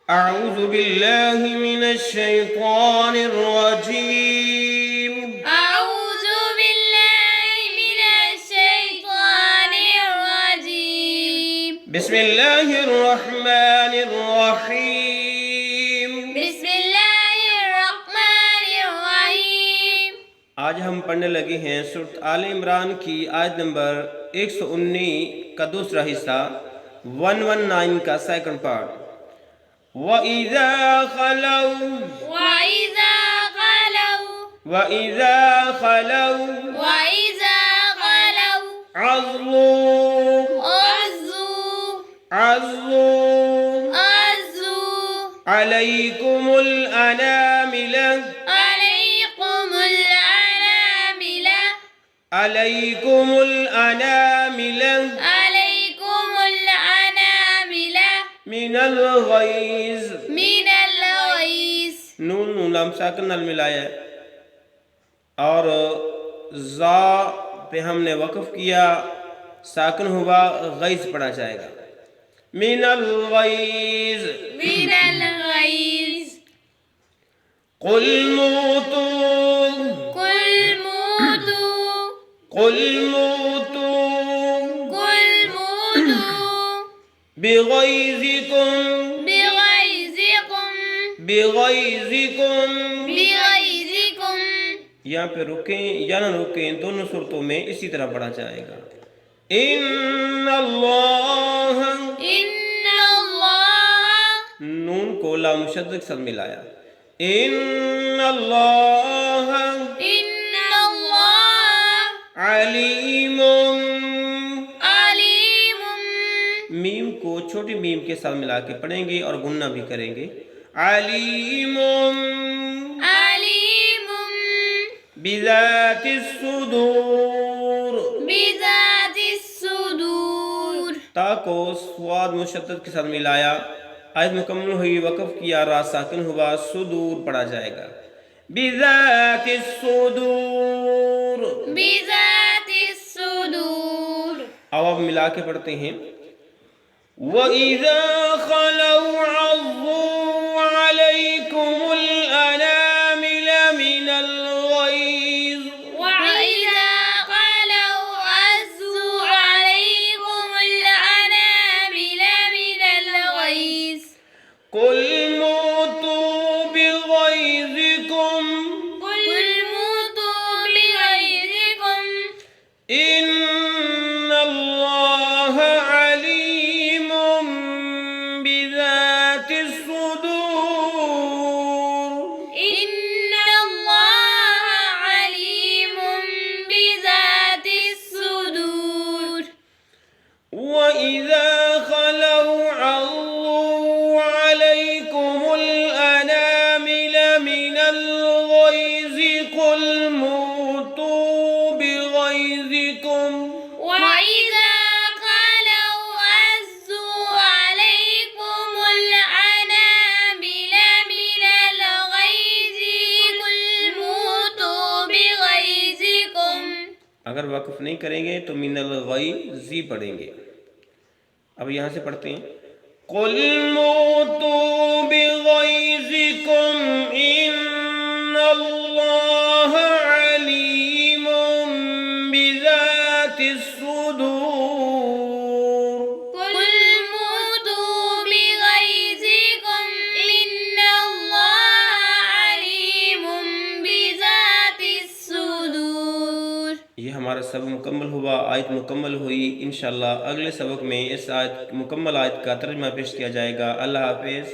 أعوذ बिल्लाहि मिनश्शैतानिर्रजीम। أعوذ بالله من الشيطان الرجيم। बिस्मिल्लाहिर्रहमानिर्रहीम। बिस्मिल्लाहिर्रहमानिर्रहीम। आज हम पढ़ने लगे हैं सूरत आल इमरान की आयत नंबर 119 का दूसरा हिस्सा, 119 का सेकंड पार्ट। वइज़ा खलौ वइज़ा खलौ वइज़ा खलौ वइज़ा खलौ अज़्लू अज़्ज़ू अज़्लू अज़्ज़ू अलैकुमुल अनामिला अलैकुमुल अनामिला अलैकुमुल अनामिला अलैकुमुल अनामिला मिनल गैज़। मिनल गैज़। नून नून लाम साकिन नल मिलाया और ज़ा पे हमने वक़फ़ किया, साकिन हुआ, गैज़ पढ़ा जाएगा। मिनल गैज़ मिनल गैज़। कुल मूतू कुल मूतू कुल मूतू कुल मूतू बिगैज़िकुम बिगैज़िकुम बिगैज़िकुम। बिगैज़िकुम। यहाँ पे रुकें या ना रुकें, दोनों सूरतों में इसी तरह पढ़ा जाएगा। इन्नल्लाह इन्नल्लाह नून को लाम मुशद्दद के साथ मिलाया। इन्नल्लाह इन्नल्लाह अलीमुम। अलीमुम। मीम को छोटी मीम के साथ मिला के पढ़ेंगे और गुन्ना भी करेंगे। अलीमुम अलीमुम बिज़ातिस सुदूर। बिज़ातिस सुदूर। ता को स्वाद मुशद्दद के साथ मिलाया, आयत मुकम्मल हुई, वक़फ़ किया, रा साकिन हुआ, सुदूर पढ़ा जाएगा। बिज़ातिस सुदूर। बिज़ातिस सुदूर। अब मिला के पढ़ते हैं। वइज़ा खलौ अज़्ज़ू अलैकुमुल अनामिला मिनल गैज़। वइज़ा खलौ अज़्ज़ू अलैकुमुल अनामिला मिनल गैज़। कुल मूतू बिगैज़िकुम कुल मूतू बिगैज़िकुम इन्नल्लाह अलीमुम बिज़ातिस सुदूर। इन्नल्लाह अलीमुम बिज़ातिस सुदूर। वइज़ा खलौ अज़्ज़ू अलैकुमुल अनामिला मिनल गैज़ कुल मूतू बिगैज़िकुम। वइज़ा खलौ अज़्ज़ू अलैकुमुल अनामिला मिनल गैज़ कुल मूतू बिगैज़िकुम। अगर वक़फ़ नहीं करेंगे तो मिनल गैज़ी पढ़ेंगे। अब यहाँ से पढ़ते हैं। कुल मूतू बिगैज़िकुम इन्नल्लाह अलीमुम बिज़ातिस सुदूर। कुल मूतू बिगैज़िकुम इन्नल्लाह अलीमुम बिज़ातिस सुदूर। ये हमारा सबक मुकम्मल हुआ, आयत मुकम्मल हुई। इंशाअल्लाह अगले सबक में इस आयत मुकम्मल आयत का तर्जुमा पेश किया जाएगा। अल्लाह हाफ़िज़।